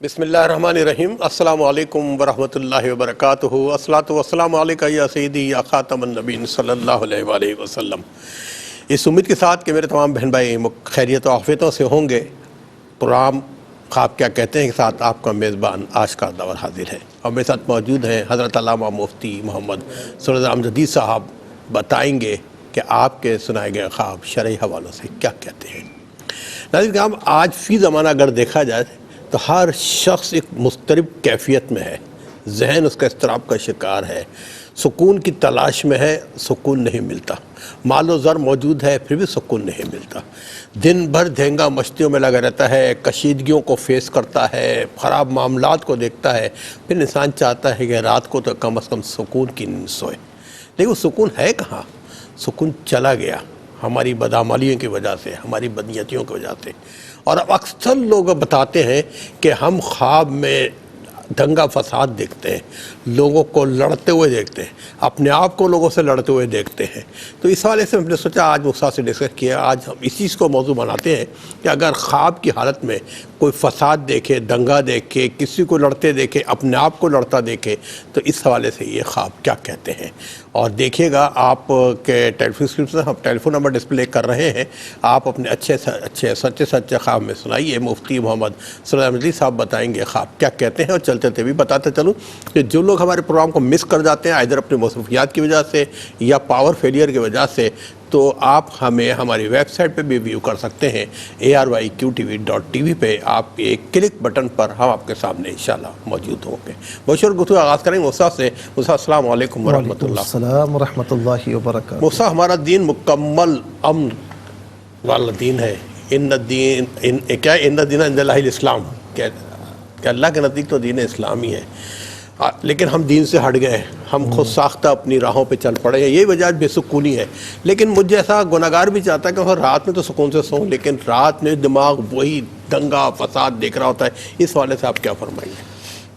بسم اللہ الرحمن الرحیم۔ السلام علیکم ورحمۃ اللہ وبرکاتہ۔ الصلاۃ والسلام علیکہ یا سیدی یا خاتم النبیین صلی اللہ علیہ وآلہ وسلم۔ اس امید کے ساتھ کہ میرے تمام بہن بھائی خیریت و عافیتوں سے ہوں گے، پروگرام خواب کیا کہتے ہیں کے ساتھ آپ کا میزبان آشکار دور حاضر ہے، اور میرے ساتھ موجود ہیں حضرت علامہ مفتی محمد سرور احمد جدید صاحب۔ بتائیں گے کہ آپ کے سنائے گئے خواب شرعی حوالوں سے کیا کہتے ہیں۔ ناظرین کرام، آج فی زمانہ اگر دیکھا جائے تو ہر شخص ایک مضطرب کیفیت میں ہے، ذہن اس کا اضطراب کا شکار ہے، سکون کی تلاش میں ہے، سکون نہیں ملتا، مال و زر موجود ہے پھر بھی سکون نہیں ملتا، دن بھر دھینگا مشتیوں میں لگا رہتا ہے، کشیدگیوں کو فیس کرتا ہے، خراب معاملات کو دیکھتا ہے، پھر انسان چاہتا ہے کہ رات کو تو کم از کم سکون کی نیند سوئے، لیکن وہ سکون ہے کہاں؟ سکون چلا گیا ہماری بدعمالیوں کی وجہ سے، ہماری بدنیتیوں کی وجہ سے۔ اور اب اکثر لوگ بتاتے ہیں کہ ہم خواب میں دنگا فساد دیکھتے ہیں، لوگوں کو لڑتے ہوئے دیکھتے ہیں، اپنے آپ کو لوگوں سے لڑتے ہوئے دیکھتے ہیں۔ تو اس حوالے سے ہم نے سوچا آج استاد سے ڈسکس کیا، آج ہم اسی چیز کو موضوع بناتے ہیں کہ اگر خواب کی حالت میں کوئی فساد دیکھے، دنگا دیکھے، کسی کو لڑتے دیکھے، اپنے آپ کو لڑتا دیکھے، تو اس حوالے سے یہ خواب کیا کہتے ہیں۔ اور دیکھیے گا آپ کے ٹیلیفون اسکرین سے ہم ٹیلیفون نمبر ڈسپلے کر رہے ہیں، آپ اپنے اچھے سچے خواب میں سنائیے۔ مفتی محمد سرور احمد جدید صاحب بتائیں گے خواب کیا کہتے ہیں۔ اور چلتے چلتے بھی بتاتے چلوں کہ جو لوگ ہمارے پروگرام کو مس کر جاتے ہیں ادھر اپنی مصروفیات کی وجہ سے یا پاور فیلئر کی وجہ سے، تو آپ ہمیں ہماری ویب سائٹ پہ بھی ویو کر سکتے ہیں ARYQTV.tv پہ۔ آپ ایک کلک بٹن پر ہم آپ کے سامنے انشاءاللہ موجود ہوں گے۔ بہت شکریہ، گفتگو آغاز کریں گے استاد سے۔ استاد السلام علیکم ورحمۃ اللہ۔ السلام ورحمۃ اللہ وبرکاتہ۔ استاد، ہمارا دین مکمل امن والا دین ہے۔ ان دین عند اللہ الاسلام، کہ اللہ کے نزدیک تو دین اسلامی ہے، لیکن ہم دین سے ہٹ گئے، ہم خود ساختہ اپنی راہوں پہ چل پڑے ہیں، یہی وجہ بے سکونی ہے۔ لیکن مجھے ایسا گناہگار بھی چاہتا ہے کہ رات میں تو سکون سے سوؤں، لیکن رات میں دماغ وہی دنگا فساد دیکھ رہا ہوتا ہے۔ اس حوالے سے آپ کیا فرمائیں گے؟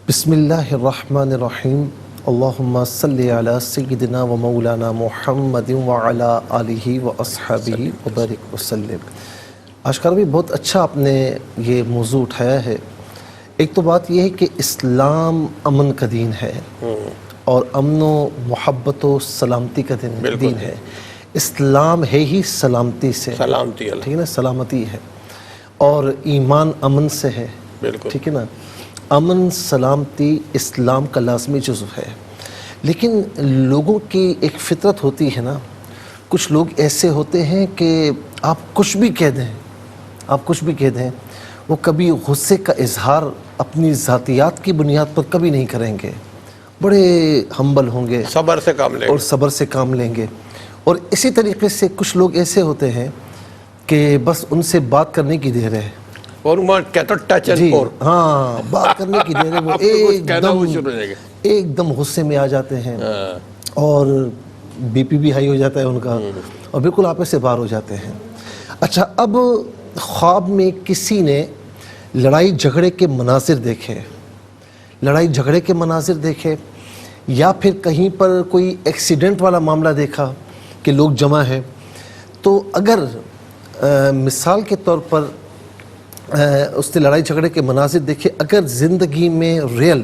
بسم اللہ الرحمن الرحیم۔ اللہم صلی علی سیدنا و مولانا محمد وعلی آلہ و اصحابہ وبارک وسلم۔ آشکار بھی بہت اچھا آپ نے یہ موضوع اٹھایا ہے۔ ایک تو بات یہ ہے کہ اسلام امن کا دین ہے، اور امن و محبت و سلامتی کا دین ہے۔ اسلام ہے ہی سلامتی سے، سلامتی، ٹھیک ہے نا، سلامتی ہے، اور ایمان امن سے ہے، ٹھیک ہے نا۔ امن سلامتی اسلام کا لازمی جزو ہے، لیکن لوگوں کی ایک فطرت ہوتی ہے نا، کچھ لوگ ایسے ہوتے ہیں کہ آپ کچھ بھی کہہ دیں، وہ کبھی غصے کا اظہار اپنی ذاتیات کی بنیاد پر کبھی نہیں کریں گے، بڑے ہمبل ہوں گے، صبر سے کام لیں گے، اور صبر سے کام لیں گے۔ اور اسی طریقے سے کچھ لوگ ایسے ہوتے ہیں کہ بس ان سے بات کرنے کی دیر ہے، اور کہتا ٹچ اینڈ فور، ہاں بات کرنے کی دیر ہے، وہ ایک دم غصے میں آ جاتے ہیں، اور بی پی بھی ہائی ہو جاتا ہے ان کا، اور بالکل آپے سے باہر ہو جاتے ہیں۔ اچھا، اب خواب میں کسی نے لڑائی جھگڑے کے مناظر دیکھے، یا پھر کہیں پر کوئی ایکسیڈنٹ والا معاملہ دیکھا کہ لوگ جمع ہیں، تو اگر مثال کے طور پر اس نے لڑائی جھگڑے کے مناظر دیکھے، اگر زندگی میں ریئل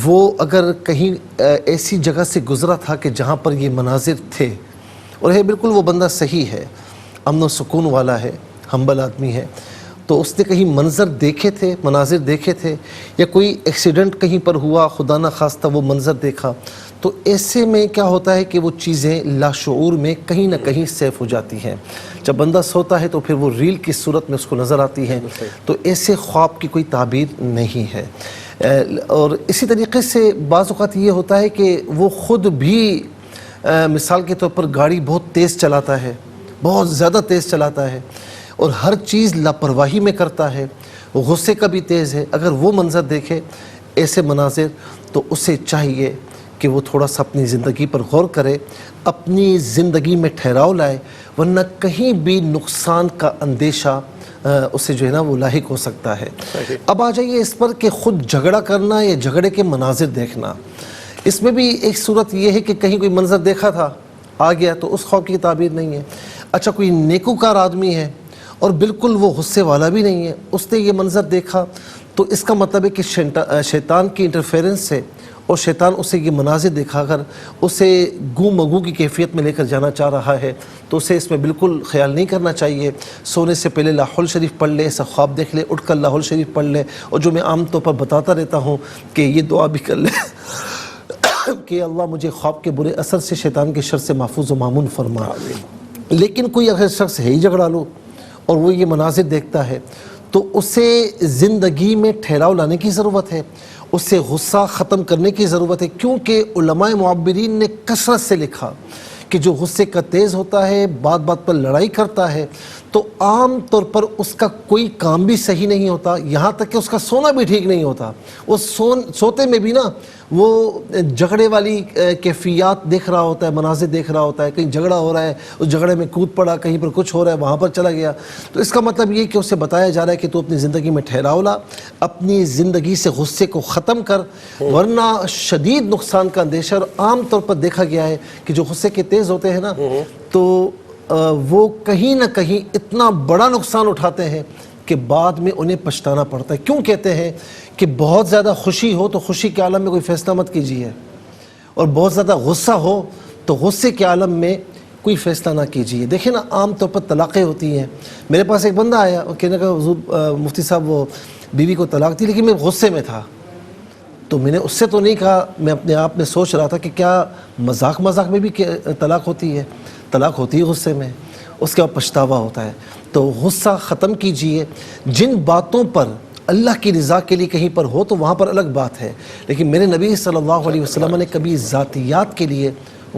وہ اگر کہیں ایسی جگہ سے گزرا تھا کہ جہاں پر یہ مناظر تھے، اور ہے بالکل وہ بندہ صحیح ہے، امن و سکون والا ہے، ہمبل آدمی ہے، تو اس نے کہیں مناظر دیکھے تھے، یا کوئی ایکسیڈنٹ کہیں پر ہوا، خدا نہ خواستہ وہ منظر دیکھا، تو ایسے میں کیا ہوتا ہے کہ وہ چیزیں لاشعور میں کہیں نہ کہیں سیف ہو جاتی ہیں۔ جب بندہ سوتا ہے تو پھر وہ ریل کی صورت میں اس کو نظر آتی ہیں، تو ایسے خواب کی کوئی تعبیر نہیں ہے۔ اور اسی طریقے سے بعض اوقات یہ ہوتا ہے کہ وہ خود بھی مثال کے طور پر گاڑی بہت تیز چلاتا ہے، بہت زیادہ تیز چلاتا ہے، اور ہر چیز لاپرواہی میں کرتا ہے، غصے کا بھی تیز ہے۔ اگر وہ منظر دیکھے، ایسے مناظر، تو اسے چاہیے کہ وہ تھوڑا سا اپنی زندگی پر غور کرے، اپنی زندگی میں ٹھہراؤ لائے، ورنہ کہیں بھی نقصان کا اندیشہ اسے جو ہے نا وہ لاحق ہو سکتا ہے۔ اب آ جائیے اس پر کہ خود جھگڑا کرنا یا جھگڑے کے مناظر دیکھنا، اس میں بھی ایک صورت یہ ہے کہ کہیں کوئی منظر دیکھا تھا، آ گیا، تو اس خوف کی تعبیر نہیں ہے۔ اچھا، کوئی نیکوکار آدمی ہے اور بالکل وہ غصے والا بھی نہیں ہے، اس نے یہ منظر دیکھا تو اس کا مطلب ہے کہ شیطان کی انٹرفیرنس سے، اور شیطان اسے یہ مناظر دکھا کر اسے گو مگو کی کیفیت میں لے کر جانا چاہ رہا ہے، تو اسے اس میں بالکل خیال نہیں کرنا چاہیے۔ سونے سے پہلے لاحول الشریف پڑھ لے، ایسا خواب دیکھ لے، اٹھ کر لاحول الشریف پڑھ لے، اور جو میں عام طور پر بتاتا رہتا ہوں کہ یہ دعا بھی کر لے کہ اللہ مجھے خواب کے برے اثر سے، شیطان کے شر سے محفوظ و مامون فرما۔ لیکن کوئی اگر شخص ہے ہی جھگڑا لو اور وہ یہ مناظر دیکھتا ہے، تو اسے زندگی میں ٹھہراؤ لانے کی ضرورت ہے، اسے غصہ ختم کرنے کی ضرورت ہے، کیونکہ علماء معبرین نے کثرت سے لکھا کہ جو غصے کا تیز ہوتا ہے، بات بات پر لڑائی کرتا ہے، تو عام طور پر اس کا کوئی کام بھی صحیح نہیں ہوتا، یہاں تک کہ اس کا سونا بھی ٹھیک نہیں ہوتا۔ وہ سوتے میں بھی نا وہ جھگڑے والی کیفیات دیکھ رہا ہوتا ہے، مناظر دیکھ رہا ہوتا ہے، کہیں جھگڑا ہو رہا ہے، اس جھگڑے میں کود پڑا، کہیں پر کچھ ہو رہا ہے وہاں پر چلا گیا۔ تو اس کا مطلب یہ کہ اسے بتایا جا رہا ہے کہ تو اپنی زندگی میں ٹھہراؤ لا، اپنی زندگی سے غصے کو ختم کر، ورنہ شدید نقصان کا اندیشہ۔ اور عام طور پر دیکھا گیا ہے کہ جو غصے کے تیز ہوتے ہیں نا، تو وہ کہیں نہ کہیں اتنا بڑا نقصان اٹھاتے ہیں کہ بعد میں انہیں پچھتانا پڑتا ہے۔ کیوں کہتے ہیں کہ بہت زیادہ خوشی ہو تو خوشی کے عالم میں کوئی فیصلہ مت کیجیے، اور بہت زیادہ غصہ ہو تو غصے کے عالم میں کوئی فیصلہ نہ کیجیے۔ دیکھیں نا، عام طور پر طلاقیں ہوتی ہیں۔ میرے پاس ایک بندہ آیا اور کہنے کا حضور مفتی صاحب وہ بیوی کو طلاق دی، لیکن میں غصے میں تھا۔ تو میں نے اس سے تو نہیں کہا، میں اپنے آپ میں سوچ رہا تھا کہ کیا مذاق میں بھی طلاق ہوتی ہے؟ طلاق ہوتی ہے غصے میں، اس کے بعد پچھتاوا ہوتا ہے۔ تو غصہ ختم کیجئے۔ جن باتوں پر اللہ کی رضا کے لیے کہیں پر ہو تو وہاں پر الگ بات ہے، لیکن میرے نبی صلی اللہ علیہ وسلم نے کبھی ذاتیات کے لیے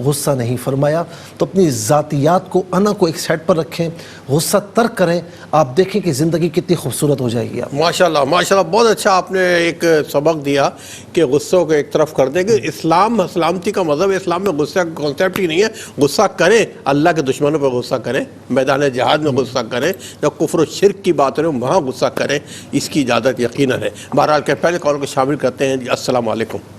غصہ نہیں فرمایا۔ تو اپنی ذاتیات کو، انا کو ایک سائڈ پر رکھیں، غصہ ترک کریں، آپ دیکھیں کہ زندگی کتنی خوبصورت ہو جائے گی۔ آپ ماشاءاللہ ماشاءاللہ، بہت اچھا آپ نے ایک سبق دیا کہ غصوں کو ایک طرف کر دیں کہ اسلام سلامتی کا مذہب ہے۔ اسلام میں غصہ کا کانسیپٹ ہی نہیں ہے۔ غصہ کریں، اللہ کے دشمنوں پہ غصہ کریں، میدان جہاد میں غصہ کریں، جب کفر و شرک کی بات ہو وہاں غصہ کریں، اس کی اجازت یقیناً ہے۔ بہرحال کے پہلے کال کو شامل کرتے ہیں۔ السلام علیکم۔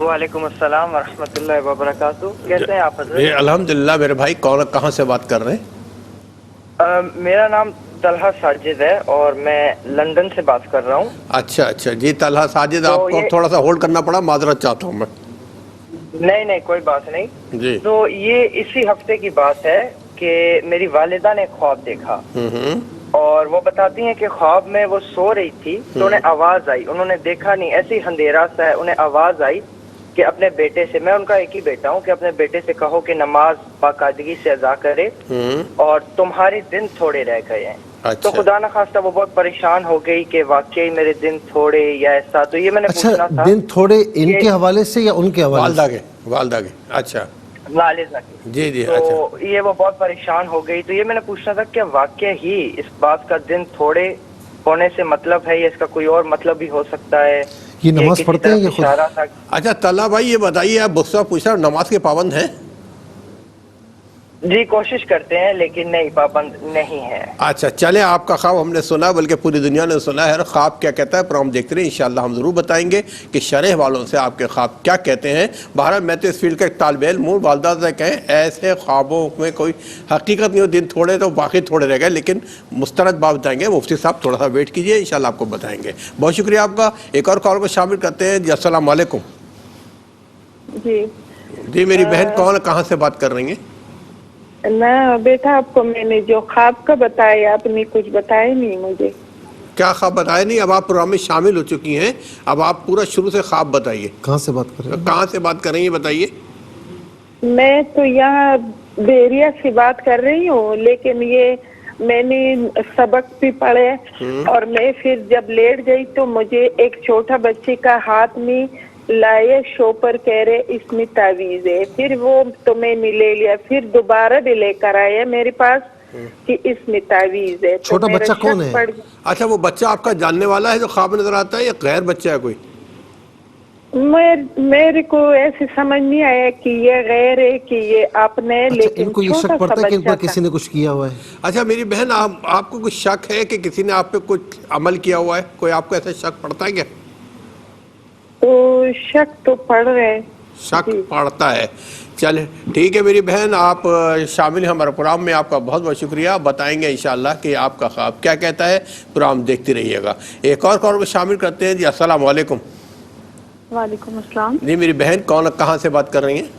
وعلیکم السلام ورحمۃ اللہ وبرکاتہ۔ کیسے ہیں آپ حضرت؟ الحمدللہ۔ میرے بھائی کہاں سے بات کر رہے ہیں؟ میرا نام طلحہ ساجد ہے اور میں لندن سے بات کر رہا ہوں۔ اچھا جی طلحہ ساجد، آپ کو تھوڑا سا ہولڈ کرنا پڑا، معذرت چاہتا ہوں میں۔ نہیں کوئی بات نہیں جی۔ تو یہ اسی ہفتے کی بات ہے کہ میری والدہ نے خواب دیکھا، اور وہ بتاتی ہیں کہ خواب میں وہ سو رہی تھی تو انہیں آواز آئی، انہوں نے دیکھا نہیں، ایسی اندھیرا سا ہے، انہیں آواز آئی کہ اپنے بیٹے سے، میں ان کا ایک ہی بیٹا ہوں، کہ اپنے بیٹے سے کہو کہ نماز باقاعدگی سے ادا کرے اور تمہارے دن تھوڑے رہ گئے ہیں۔ تو خدا نخواستہ وہ بہت پریشان ہو گئی کہ واقعی میرے دن تھوڑے یا ایسا۔ تو یہ میں نے پوچھنا تھا، دن تھوڑے ان کے حوالے سے یا ان کے حوالے سے؟ والدہ کے۔ اچھا والدہ کی۔ جی تو یہ وہ بہت پریشان ہو گئی۔ تو یہ میں نے پوچھنا تھا کہ واقعی ہی اس بات کا دن تھوڑے ہونے سے مطلب ہے یا اس کا کوئی اور مطلب بھی ہو سکتا ہے؟ یہ نماز پڑھتے ہیں یہ خود؟ اچھا طلحہ بھائی یہ بتائیے، آپ بخصوص پوچھ رہے ہیں نماز کے پابند ہیں؟ جی کوشش کرتے ہیں لیکن نہیں، پابند نہیں ہے۔ اچھا چلیں، آپ کا خواب ہم نے سنا، بلکہ پوری دنیا نے سنا ہے۔ خواب کیا کہتا ہے پر ہم دیکھتے رہے، انشاءاللہ ہم ضرور بتائیں گے کہ شرح والوں سے آپ کے خواب کیا کہتے ہیں۔ بہرحال میں تو اس فیلڈ کا ایک طالب علم ہوں، والدہ سے کہیں ایسے خوابوں میں کوئی حقیقت نہیں ہو، دن تھوڑے تو باقی تھوڑے رہ گئے، لیکن مستند بات بتائیں گے۔ مفتی صاحب تھوڑا سا ویٹ کیجئے، انشاءاللہ آپ کو بتائیں گے۔ بہت شکریہ آپ کا۔ ایک اور کال کو شامل کرتے ہیں۔ جی السلام علیکم۔ جی میری بہن کون، کہاں سے بات کر رہی ہیں؟ میں بیٹا، آپ کو میں نے جو خواب کا بتایا آپ نے کچھ بتایا نہیں مجھے۔ کیا خواب بتایا نہیں؟ اب آپ پروگرام میں شامل ہو چکی ہیں، اب آپ پورا شروع سے خواب بتائیے۔ کہاں سے بات کر رہے ہیں؟ کہاں سے بات کر رہی ہیں بتائیے۔ میں تو یہاں بیریا سے بات کر رہی ہوں، لیکن یہ میں نے سبق بھی پڑھے اور میں پھر جب لیٹ گئی تو مجھے ایک چھوٹا بچے کا ہاتھ میں لائے شوپر کہہ رہے اس میں تعویذ ہے، پھر وہ تو میں نے لے لیا، پھر دوبارہ بھی لے کر آیا میرے پاس کہ اس میں تعویذ ہے۔ چھوٹا بچہ کون ہے؟ اچھا وہ بچہ آپ کا جاننے والا ہے جو خواب نظر آتا ہے یا غیر بچہ ہے کوئی؟ میرے کو ایسے سمجھ نہیں آیا کہ یہ غیر ہے کہ یہ آپ نے، لیکن ان کو یہ شک پڑتا ہے کہ ان پر کسی نے کچھ کیا ہوا ہے؟ اچھا میری بہن آپ کو کچھ شک ہے کہ کسی نے آپ پہ کچھ عمل کیا ہوا ہے؟ کوئی آپ کو ایسا شک پڑتا ہے کیا؟ تو شک تو پڑ رہے ہیں۔ شک پڑتا ہے. چلے ٹھیک ہے میری بہن, آپ شامل ہیں ہمارے پروگرام میں, آپ کا بہت بہت شکریہ. بتائیں گے انشاءاللہ کہ آپ کا خواب کیا کہتا ہے. پروگرام دیکھتے رہیے گا. ایک اور کال کو شامل کرتے ہیں. جی السلام علیکم. وعلیکم السلام. جی میری بہن کون, کہاں سے بات کر رہی ہیں؟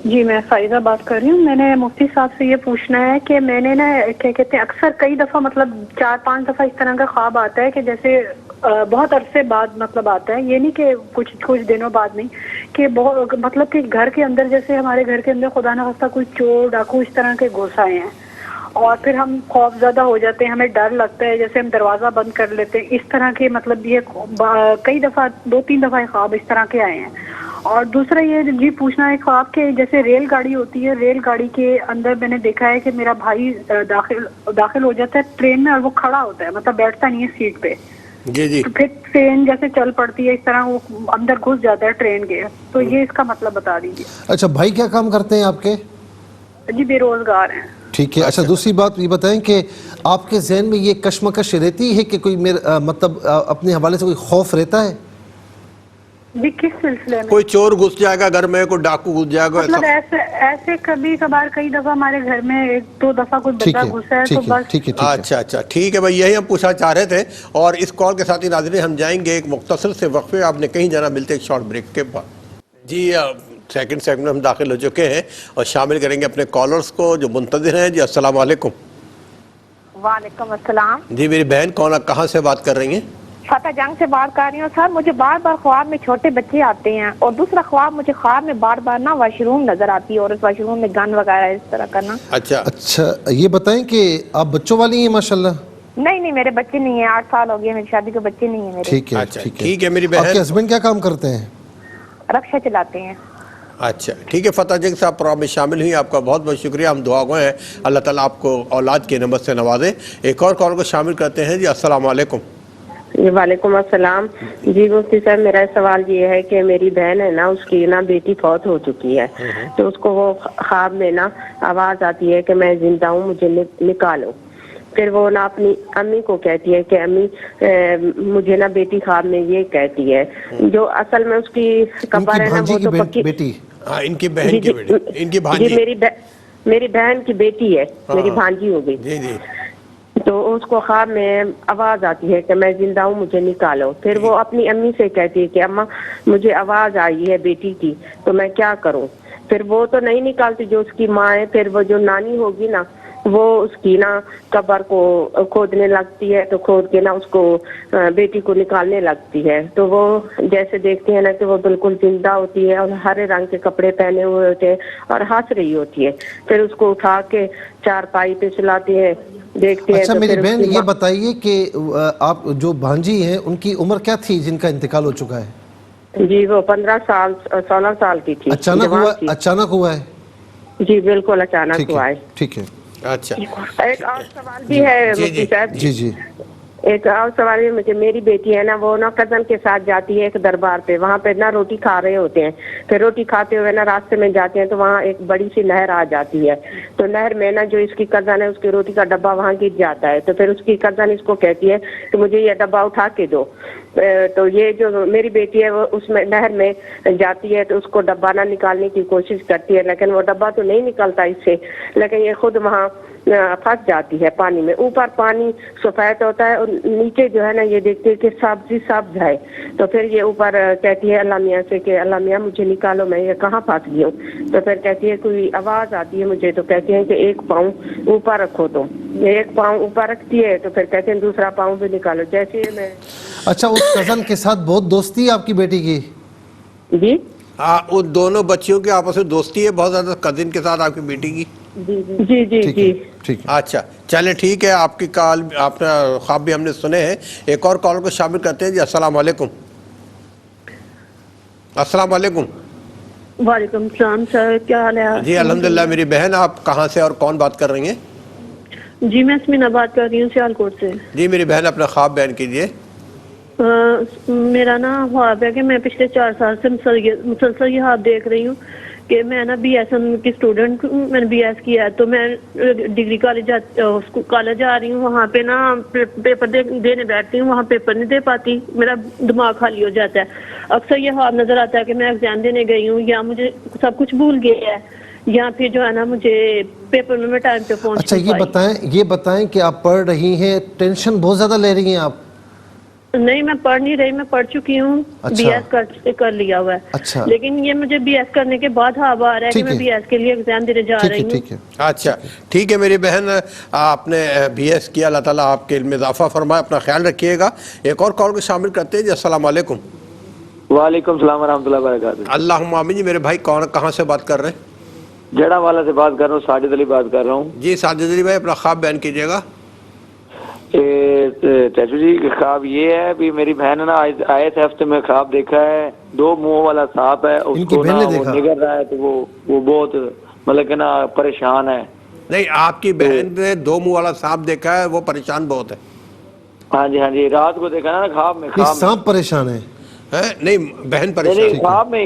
جی میں فائزہ بات کر رہی ہوں. میں نے مفتی صاحب سے یہ پوچھنا ہے کہ میں نے نا کیا کہتے ہیں اکثر کئی دفعہ مطلب 4-5 دفعہ اس طرح کا خواب آتا ہے کہ جیسے بہت عرصے بعد مطلب آتا ہے, یہ نہیں کہ کچھ دنوں بعد نہیں, کہ بہت مطلب کہ گھر کے اندر جیسے ہمارے گھر کے اندر خدا نخواستہ کوئی چور ڈاکو اس طرح کے گھس آئے ہیں اور پھر ہم خوف زدہ ہو جاتے ہیں, ہمیں ڈر لگتا ہے, جیسے ہم دروازہ بند کر لیتے ہیں. اس طرح کے مطلب یہ کئی دفعہ 2-3 دفعہ خواب اس طرح کے آئے ہیں. اور دوسرا یہ جی پوچھنا ہے خواب کہ جیسے ریل گاڑی ہوتی ہے, ریل گاڑی کے اندر میں نے دیکھا ہے کہ میرا بھائی داخل ہو جاتا ہے ٹرین میں اور وہ کھڑا ہوتا ہے, مطلب بیٹھتا نہیں ہے سیٹ پہ. جی جی. پھر ٹرین جیسے چل پڑتی ہے اس طرح وہ اندر گھس جاتا ہے ٹرین کے. تو یہ اس کا مطلب بتا دیجیے. اچھا بھائی کیا کام کرتے ہیں آپ کے؟ جی بے روزگار ہیں. ٹھیک ہے. اچھا دوسری بات یہ بتائیں کہ آپ کے ذہن میں یہ کشمکش رہتی ہے کہ کوئی مطلب اپنے حوالے سے کوئی خوف رہتا ہے؟ جی کس سلسلے میں؟ کوئی چور گھس جائے گا گھر میں, کوئی ڈاکو گھس جائے گا, مطلب ایسے کبھی کبھار کئی دفعہ ہمارے گھر میں 1-2 دفعہ کوئی بندہ گھسا ہے تو بس. اچھا ٹھیک ہے بھائی, یہی ہم پوچھنا چاہ رہے تھے. اور اس کال کے ساتھ ہی ناظرین ہم جائیں گے ایک مختصر سے وقفے, آپ نے کہیں جانا, ملتے ایک شارٹ بریک کے بعد. جی سیکنڈ سیگمنٹ میں ہم داخل ہو چکے ہیں اور شامل کریں گے اپنے کالرز کو جو منتظر ہیں. جی السلام علیکم. وعلیکم السلام. جی میری بہن کون, کہاں سے بات کر رہی ہیں؟ فتح جنگ سے بات کر رہی ہوں. سر مجھے بار بار خواب میں چھوٹے بچے آتے ہیں, اور دوسرا خواب مجھے خواب میں بار بار نا واش روم نظر آتی ہے, اور اس واش روم میں گن وغیرہ اس طرح کرنا. اچھا یہ بتائیں کہ آپ بچوں والی ہیں ماشاءاللہ؟ نہیں میرے بچے نہیں ہیں, 8 سال ہو گئے میری شادی کو, بچے نہیں ہیں میرے. ٹھیک ہے میری بہن. آپ کے ہسبینڈ کیا کام کرتے ہیں؟ رکشا چلاتے ہیں. اچھا ٹھیک ہے فتح جنگ صاحب پروگرام میں شامل ہوئی, آپ کا بہت بہت شکریہ. ہم دعا گوئے ہیں اللہ تعالیٰ آپ کو اولاد کی نعمت سے نوازے. ایک اور کال کو شامل کرتے ہیں. جی السلام علیکم. جی وعلیکم السلام. جی مفتی صاحب میرا سوال یہ ہے کہ میری بہن ہے نا, اس کی نا بیٹی فوت ہو چکی ہے, تو اس کو وہ خواب میں نا آواز آتی ہے کہ میں زندہ ہوں, مجھے نکالو. پھر وہ نا اپنی امی کو کہتی ہے کہ امی مجھے نا بیٹی خواب میں یہ کہتی ہے, جو اصل میں اس کی قبر ہے نا وہ تو پکی بیٹی, ان کی بہن کی بیٹی, ان کی بھانجی. میری بہن کی بیٹی ہے, میری بھانجی ہو گئی. جی جی. تو اس کو خواب میں آواز آتی ہے کہ میں زندہ ہوں, مجھے نکالو. پھر وہ اپنی امی سے کہتی ہے کہ اماں مجھے آواز آئی ہے بیٹی کی, تو میں کیا کروں. پھر وہ تو نہیں نکالتی جو اس کی ماں ہے, پھر وہ جو نانی ہوگی نا وہ اس کی نا قبر کو کھودنے لگتی ہے, تو کھود کے نا اس کو بیٹی کو نکالنے لگتی ہے. تو وہ جیسے دیکھتے ہیں نا کہ وہ بالکل زندہ ہوتی ہے اور ہرے رنگ کے کپڑے پہنے ہوئے ہوتے ہیں اور ہنس رہی ہوتی ہے. پھر اس کو اٹھا کے چارپائی پہ سلاتے ہیں, دیکھتے ہیں. اچھا میری بہن یہ بتائیے کہ آپ جو بھانجی ہیں ان کی عمر کیا تھی جن کا انتقال ہو چکا ہے؟ جی وہ 16 سال کی تھی. اچانک ہوا ہے؟ جی بالکل اچانک ہوا ہے. ٹھیک ہے. اچھا ایک اور سوال بھی ہے مفتی صاحب. جی ایک اور سوال ہے مجھے, میری بیٹی ہے نا وہ نا کزن کے ساتھ جاتی ہے ایک دربار پہ, وہاں پہ نا روٹی کھا رہے ہوتے ہیں. پھر روٹی کھاتے ہوئے نا راستے میں جاتے ہیں تو وہاں ایک بڑی سی نہر آ جاتی ہے. تو نہر میں نا جو اس کی کزن ہے اس کی روٹی کا ڈبہ وہاں گر جاتا ہے. تو پھر اس کی کزن اس کو کہتی ہے کہ مجھے یہ ڈبہ اٹھا کے دو. تو یہ جو میری بیٹی ہے وہ اس میں نہر میں جاتی ہے تو اس کو ڈبہ نہ نکالنے کی کوشش کرتی ہے, لیکن وہ ڈبہ تو نہیں نکلتا اس سے, لیکن یہ خود وہاں پھنس جاتی ہے پانی میں. اوپر پانی سفید ہوتا ہے اور نیچے جو ہے نا یہ دیکھتے کہ سبز ہے. تو پھر یہ اوپر کہتی ہے اللہ میاں سے کہ اللہ میاں مجھے نکالو, میں یہ کہاں پھنس گئی ہوں. تو پھر کہتی ہے کوئی آواز آتی ہے مجھے, تو کہتے ہیں کہ ایک پاؤں اوپر رکھو. تو یہ ایک پاؤں اوپر رکھتی ہے تو پھر کہتے ہیں دوسرا پاؤں بھی نکالو. جیسے میں. اچھا اس کزن کے ساتھ بہت دوستی ہے آپ کی بیٹی کی؟ جی ان دونوں بچیوں کے آپس میں دوستی ہے بہت زیادہ, کزن کے ساتھ آپ کی بیٹی کی؟ جی جی جی. اچھا چلیں ٹھیک ہے, آپ کی کال, آپ نے خواب بھی ہم نے سنے ہیں. ایک اور کال کو شامل کرتے ہیں. جی السلام علیکم. السلام علیکم. وعلیکم السلام سر, کیا حال ہے؟ جی الحمدللہ. میری بہن آپ کہاں سے اور کون بات کر رہی ہیں؟ جی میں اسمینہ بات کر رہی ہوں سیالکوٹ سے. جی میری بہن اپنا خواب بیان کیجیے. میرا نا خواب ہے کہ میں پچھلے 4 سال سے مسلسل یہ خواب دیکھ رہی ہوں کہ میں نا بی ایس ایم کی اسٹوڈنٹ ہوں. میں نے بی ایس کیا ہے تو میں ڈگری کالج جا رہی ہوں. وہاں پہ نا پیپر دینے بیٹھتی ہوں, وہاں پیپر نہیں دے پاتی, میرا دماغ خالی ہو جاتا ہے. اکثر یہ خواب نظر آتا ہے کہ میں ایگزام دینے گئی ہوں یا مجھے سب کچھ بھول گیا ہے, یا پھر جو ہے نا مجھے پیپر میں ٹائم پہ پہنچ. اچھا یہ بتائیں کہ آپ پڑھ رہی ہیں, ٹینشن بہت زیادہ لے رہی ہیں آپ؟ نہیں, میں پڑھ نہیں رہی, میں پڑھ چکی ہوں. بی ایس کر لیا ہوا ہے. اچھا, لیکن یہ مجھے بی ایس کرنے کے بعد خواب آ رہا ہے کہ میں بی ایس کے لیے ایگزام دینے جا رہی ہوں. ٹھیک ہے. اچھا ٹھیک ہے میری بہن, آپ نے بی ایس کیا, اللہ تعالیٰ آپ کے علم میں اضافہ فرمائے, اپنا خیال رکھیے گا. ایک اور کال کو شامل کرتے ہیں جی. السلام علیکم. وعلیکم السلام ورحمۃ اللہ وبرکاتہ. اللہم آمین. جی میرے بھائی کون, کہاں سے بات کر رہے ہیں؟ جڑا والا سے بات کر رہا ہوں, ساجد علی بات کر رہا ہوں. جی ساجد علی بھائی اپنا خواب بیان کیجیے گا. چچو جی خواب یہ ہے بھی میری بہن نے آئے تھے ہفتے میں خواب دیکھا ہے, 2 منہ والا سانپ ہے, اس کو نا وہ نگل رہا ہے تو وہ بہت مطلب کہ نا پریشان ہے. نہیں, آپ کی بہن نے 2 منہ والا سانپ دیکھا ہے, وہ پریشان بہت ہے. ہاں جی, رات کو دیکھا نا خواب میں. سانپ پریشان ہے؟ نہیں بہن پریشان ہے. خواب میں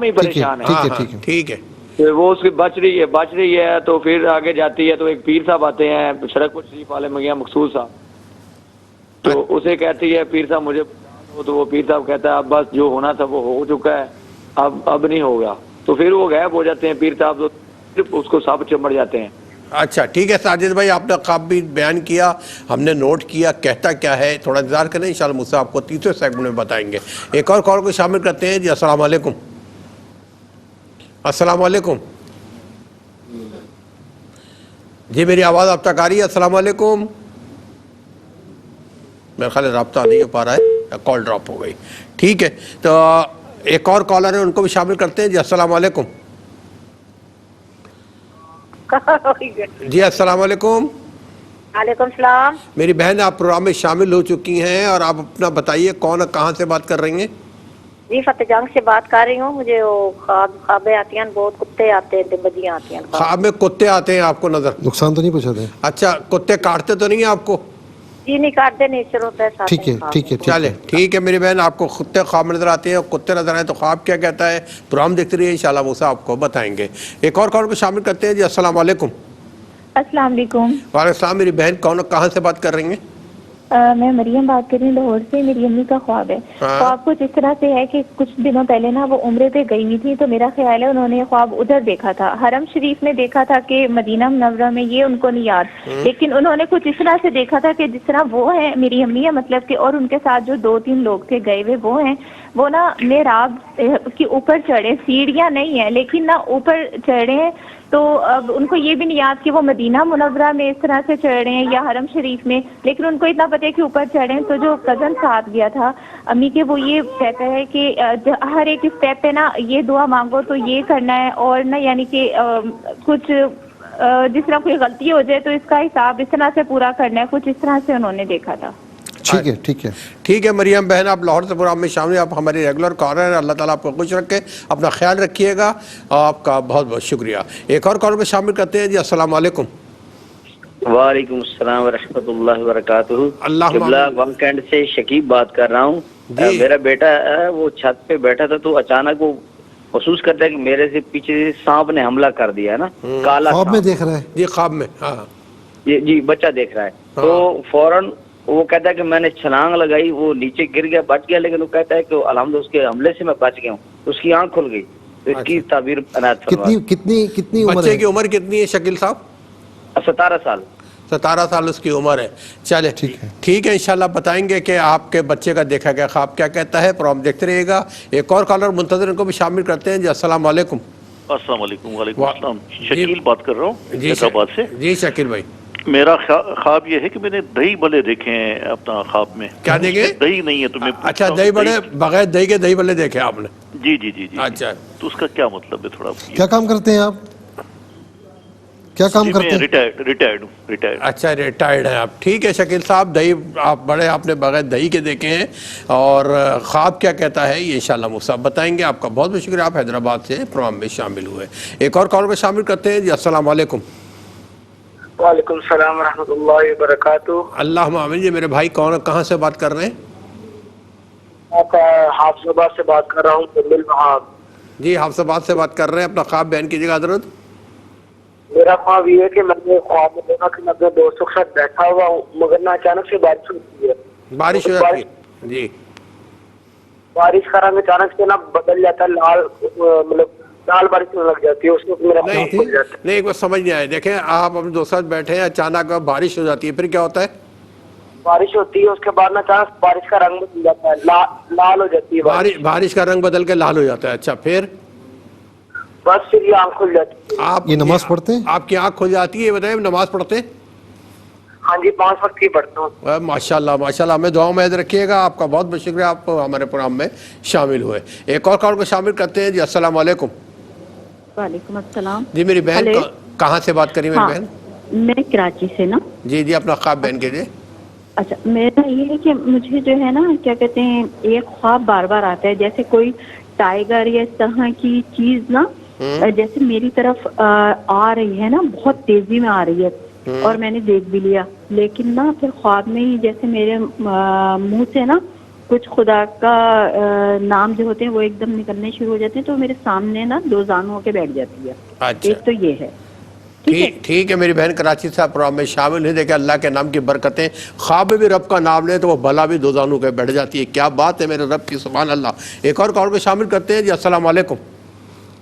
ہی پریشان ہے. ٹھیک ہے. وہ اس کی بچ رہی ہے تو پھر آگے جاتی ہے تو ایک پیر صاحب آتے ہیں, شرک شریف والے میں گیا مقصود صاحب, تو اسے کہتی ہے پیر صاحب مجھے, تو وہ پیر صاحب کہتا ہے اب بس جو ہونا تھا وہ ہو چکا ہے, اب نہیں ہوگا. تو پھر وہ غائب ہو جاتے ہیں پیر صاحب, تو اس کو سانپ چمڑ جاتے ہیں. اچھا ٹھیک ہے ساجد بھائی, آپ نے خواب بھی بیان کیا, ہم نے نوٹ کیا, کہتا کیا ہے تھوڑا انتظار کریں, انشاءاللہ مجھ سے آپ کو تیسرے سیگمنٹ میں بتائیں گے. ایک اور کال کو شامل کرتے ہیں جی. السلام علیکم. السلام علیکم جی, میری آواز آپ تک آ رہی ہے؟ السلام علیکم. میرے خیال رابطہ نہیں ہو پا رہا ہے, کال ڈراپ ہو گئی. ٹھیک ہے, تو ایک اور کالر ہے, ان کو بھی شامل کرتے ہیں جی. السلام علیکم. جی السلام علیکم. وعلیکم السلام. میری بہن آپ پروگرام میں شامل ہو چکی ہیں, اور آپ اپنا بتائیے کون کہاں سے بات کر رہی ہیں؟ جی فتح جنگ سے بات کر رہی ہوں. مجھے وہ خوابیں آتی ہیں, بہت کتے آتے ہیں, بجیاں آتی ہیں. خواب میں کتے آتے ہیں آپ کو نظر؟ نقصان تو نہیں پہنچاتے؟ اچھا, کتے کاٹتے تو نہیں ہیں آپ کو؟ جی نہیں کاٹتے, نیچر ہوتا ہے. ٹھیک ہے. چلے ٹھیک ہے میری بہن, آپ کو کتے خواب میں نظر آتے ہیں, اور کتے نظر آئے تو خواب کیا کہتا ہے پروگرام دیکھتے رہیے, انشاءاللہ وہ آپ کو بتائیں گے. ایک اور کال کو شامل کرتے ہیں جی. السلام علیکم. السلام علیکم. وعلیکم السلام. میری بہن کون, کہاں سے بات کر رہی ہیں؟ میں مریم بات کر رہی ہوں لاہور سے. میری امی کا خواب ہے. خواب کچھ اس طرح سے ہے کہ کچھ دنوں پہلے نا وہ عمرے پہ گئی ہوئی تھی, تو میرا خیال ہے انہوں نے خواب ادھر دیکھا تھا, حرم شریف میں دیکھا تھا کہ مدینہ منورہ میں, یہ ان کو نہیں یاد, لیکن انہوں نے کچھ اس طرح سے دیکھا تھا کہ جس طرح وہ ہیں میری امی ہے مطلب کہ, اور ان کے ساتھ جو 2-3 لوگ تھے گئے ہوئے وہ ہیں, وہ نا محراب کے اوپر چڑھے, سیڑھیاں نہیں ہیں لیکن نا اوپر چڑھے ہیں. تو اب ان کو یہ بھی نہیں یاد کہ وہ مدینہ منورہ میں اس طرح سے چڑھ رہے ہیں یا حرم شریف میں, لیکن ان کو اتنا پتہ ہے کہ اوپر چڑھے ہیں. تو جو کزن ساتھ گیا تھا امی کے, وہ یہ کہتا ہے کہ ہر ایک اسٹیپ پہ نا یہ دعا مانگو تو یہ کرنا ہے, اور نا یعنی کہ کچھ جس طرح کوئی غلطی ہو جائے تو اس کا حساب اس طرح سے پورا کرنا ہے, کچھ اس طرح سے انہوں نے دیکھا تھا. ٹھیک ہے مریم بہن, آپ لاہور سے پروگرام میں شامل, آپ ہماری ریگولر کالر ہیں. اللہ تعالیٰ آپ کو خوش رکھے, اپنا خیال رکھیے گا, آپ کا بہت بہت شکریہ. ایک اور کال میں شامل کرتے ہیں جی. السلام علیکم. وعلیکم السلام ورحمۃ اللہ وبرکاتہ. قبلہ وانکینڈ سے شکیب بات کر رہا ہوں. میرا بیٹا وہ چھت پہ بیٹھا تھا تو اچانک وہ محسوس کرتا ہے کہ میرے سے پیچھے سانپ نے حملہ کر دیا ہے نا, کالا خواب میں دیکھ رہا ہے جی, خواب میں جی بچہ دیکھ رہا ہے. تو فوراً وہ کہتا ہے کہ میں نے چھلانگ لگائی, وہ نیچے گر گیا, بچ گیا, لیکن وہ کہتا ہے کہ الحمدللہ اس کے حملے سے میں بچ گیا ہوں. اس کی آنکھ کھل گئی. تو اس کی تعبیر عنایت فرمائے. کتنی عمر بچے کی عمر کتنی ہے شکیل صاحب؟ 17 سال. 17 سال اس کی عمر ہے. چلے ٹھیک ہے, انشاءاللہ بتائیں گے کہ آپ کے بچے کا دیکھا گیا خواب کیا کہتا ہے. پروگرام دیکھتے رہیے گا. ایک اور کالر منتظر, ان کو بھی شامل کرتے ہیں جی. السلام علیکم. السلام علیکم. وعلیکم السلام. شکیل بات کر رہا ہوں حیدرآباد سے. جی شکیل بھائی. میرا خواب یہ ہے کہ میں نے دہی بلے دیکھے ہیں اپنا خواب میں. کیا دیکھے؟ دہی نہیں ہے تو میں. اچھا دہی بڑے, بغیر دہی کے دہی بلے دیکھے آپ نے؟ جی. اچھا, تو اس کا کیا مطلب ہے تھوڑا؟ کیا کام کرتے ہیں آپ؟ کیا کام کرتے ہیں؟ ریٹائرڈ ہوں. اچھا ریٹائرڈ ہیں آپ. ٹھیک ہے شکیل صاحب, دہی آپ بڑے, آپ نے بغیر دہی کے دیکھے ہیں, اور خواب کیا کہتا ہے یہ انشاءاللہ مصعب بتائیں گے. آپ کا بہت بہت شکریہ, آپ حیدرآباد سے پروگرام میں شامل ہوئے. ایک اور کال میں شامل کرتے ہیں جی. السلام علیکم. وعلیکم السلام ورحمۃ اللہ وبرکاتہ. اللہم آمین. جی میرے بھائی کون, کہاں سے بات کر رہے ہیں؟ حافظ آباد سے بات کر رہا ہوں جمیل وہاب. جی حافظ آباد سے بات کر رہے ہیں, اپنا خواب بیان کیجیے گا حضرت. میرا خواب یہ ہے کہ میں نے خواب میں دیکھا کہ میں اپنے دوستوں کے ساتھ بیٹھا ہوا ہوں, مگر نہ اچانک سے بارش ہوتی ہے. بارش ہو جاتی ہے جی. بارش کا رنگ اچانک سے نا بدل جاتا ہے, لال مطلب لال بارش ہونے لگ جاتی ہے. اس میں میرا خواب کھل جاتا ہے. نہیں ایک بار سمجھ نہیں آئے. دیکھیں آپ اپنے دوست ساتھ بیٹھے ہیں, اچانک بارش ہو جاتی ہے, پھر کیا ہوتا ہے؟ بارش ہوتی ہے, اس کے بعد نا اچانک بارش کا رنگ بدل جاتا ہے, لال ہو جاتی ہے بارش کا رنگ بدل کے لال ہو جاتا ہے. اچھا پھر بس پھر یہ آنکھ کھل جاتی ہے. یہ نماز پڑھتے ہیں؟ آپ کی آنکھ کھل جاتی ہے, یہ بتائیں نماز پڑھتے ہیں؟ ہاں جی 5 وقت کی پڑھتا ہوں. ماشاءاللہ ماشاءاللہ, ہمیں دعاؤں میں یاد رکھیے گا. آپ کا بہت بہت شکریہ, آپ ہمارے پروگرام میں شامل ہوئے. ایک اور کال کو شامل کرتے ہیں. جی السلام علیکم. وعلیکم السلام. جی میری بہن کہاں سے بات کری میری بہن؟ میں کراچی سے نا. جی جی اپنا خواب بیان کیجیے. اچھا میرا یہ ہے کہ مجھے جو ہے نا کیا کہتے ہیں, ایک خواب بار بار آتا ہے, جیسے کوئی ٹائیگر یا اس طرح کی چیز نا جیسے میری طرف آ رہی ہے نا, بہت تیزی میں آ رہی ہے, اور میں نے دیکھ بھی لیا, لیکن نا پھر خواب میں ہی جیسے میرے منہ سے نا کچھ خدا کا نام جو ہوتے ہیں وہ ایک دم نکلنے شروع ہو جاتے ہیں, تو میرے سامنے نا 2 زانو ہو کے بیٹھ جاتی ہے. ایک تو یہ ہے. ٹھیک ہے میری بہن کراچی سے آپ پروگرام میں شامل ہیں. دیکھیں اللہ کے نام کی برکتیں, خواب میں بھی رب کا نام لیں تو وہ بھلا بھی 2 زانو کے بیٹھ جاتی ہے. کیا بات ہے میرے رب کی, سبحان اللہ. ایک اور کال کو شامل کرتے ہیں. جی السلام علیکم.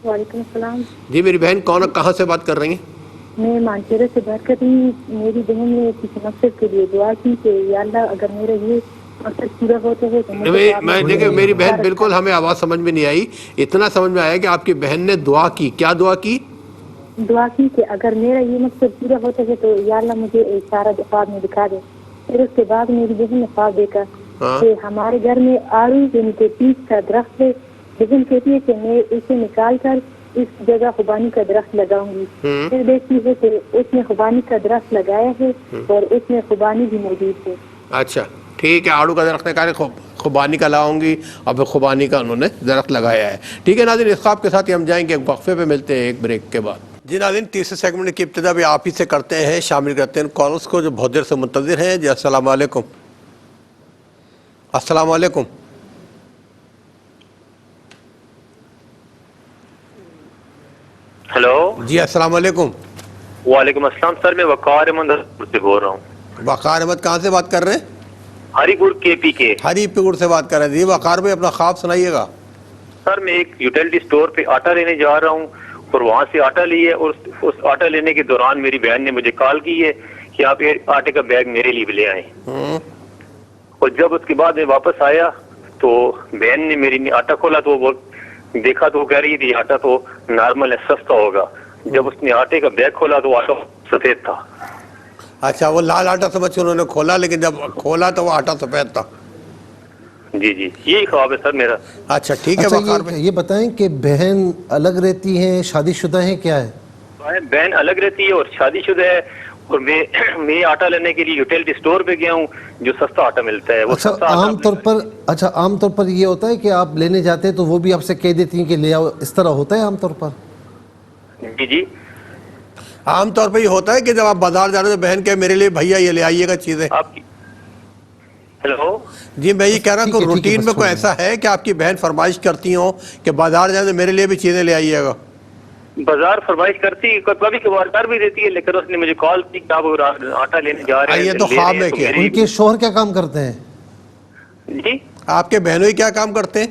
وعلیکم السلام. جی میری بہن کہاں سے بات کر رہی ہیں؟ میں مانچیرے سے بات کر رہی ہوں. میری بہن نے کسی مقصد کے لیے دعا کی کہ یا اللہ اگر میرا یہ مقصد پورا ہوتا ہے تو دیکھیں میری بہن بالکل ہمیں آواز سمجھ میں نہیں آئی, اتنا سمجھ میں آیا کہ آپ کی بہن نے دعا کی. کیا دعا کی؟ دعا کی کہ اگر میرا یہ مقصد پورا ہوتا ہے تو یا اللہ مجھے اشارہ خواب میں دکھا دے. پھر اس کے بعد میری بہن نے خواب دیکھا کہ ہمارے گھر میں آڑو یعنی کہ پیس کا درخت ہے. بہن کہتی ہے کہ میں اسے نکال کر اس جگہ خوبانی کا درخت لگاؤں گی. پھر دیکھتی ہے کہ اس نے خوبانی کا درخت لگایا ہے اور اس میں خوبانی بھی موجود ہے. اچھا ٹھیک ہے, آڑو کا درخت نکالے خوبانی کا لاؤں گی, اور پھر خوبانی کا انہوں نے درخت لگایا ہے. ٹھیک ہے ناظرین, اس خواب کے ساتھ ہی ہم جائیں گے ایک وقفے پہ, ملتے ہیں ایک بریک کے بعد. جی ناظرین, تیسرے سیگمنٹ کی ابتدا بھی آپ ہی سے کرتے ہیں, شامل کرتے ہیں کالرز کو جو بہت دیر سے منتظر ہیں. جی السلام علیکم. السلام علیکم. ہیلو جی السلام علیکم. وعلیکم السلام سر, میں وقار احمد سے بول رہا ہوں. وقار احمد کہاں سے بات کر رہے ہیں؟ ہری پور کے پی کے. ہری پور سے بات کر رہے ہیں. جی وقار بھائی اپنا خواب سنائیے گا. سر میں ایک یوٹیلٹی سٹور پہ آٹا لینے جا رہا ہوں, اور وہاں سے آٹا لیے, اور اس آٹا لینے کے دوران میری بہن نے مجھے کال کی ہے کہ آپ آٹے کا بیگ میرے لیے بھی لے آئیں. اور جب اس کے بعد میں واپس آیا تو بہن نے میری آٹا کھولا تو وہ دیکھا تو وہ کہہ رہی تھی آٹا تو نارمل ہے, سستا ہوگا. جب اس نے آٹے کا بیگ کھولا تو آٹا سفید تھا. اچھا وہ لال آٹا سمجھ کے انہوں نے کھولا, لیکن جب کھولا تو وہ آٹا سفید تھا. جی جی یہی خواب ہے سر میرا. اچھا ٹھیک ہے. یہ بتائیں کہ بہن الگ رہتی ہیں, شادی شدہ ہیں, کیا ہے؟ بہن الگ رہتی ہے اور شادی شدہ ہے, اور میں آٹا لینے کے لیے یوٹیلٹی سٹور پہ گیا ہوں جو سستا آٹا ملتا ہے. عام طور پر یہ ہوتا ہے کہ آپ لینے جاتے ہیں تو وہ بھی آپ سے کہہ دیتی ہیں کہ لے آؤ, اس طرح ہوتا ہے عام طور پر؟ جی جی عام طور پہ یہ ہوتا ہے کہ جب آپ بازار جا رہے ہیں تو بہن کہ میرے لیے بھیا یہ لے آئیے گا چیزیں. ہیلو جی میں یہ کہہ رہا ہوں کہ روٹین میں کوئی ایسا ہے کہ آپ کی بہن فرمائش کرتی ہوں کہ بازار جانے میرے لیے بھی چیزیں لے آئیے گا؟ بازار فرمائش کرتی, کبھی کبھار کر بھی دیتی ہے, لیکن اس نے مجھے کال کی کہ آپ آٹا لینے جا رہے ہیں. یہ تو خواب میں کیا. ان کے شوہر کیا کام کرتے ہیں؟ جی آپ کے بہنوئی کیا کام کرتے ہیں؟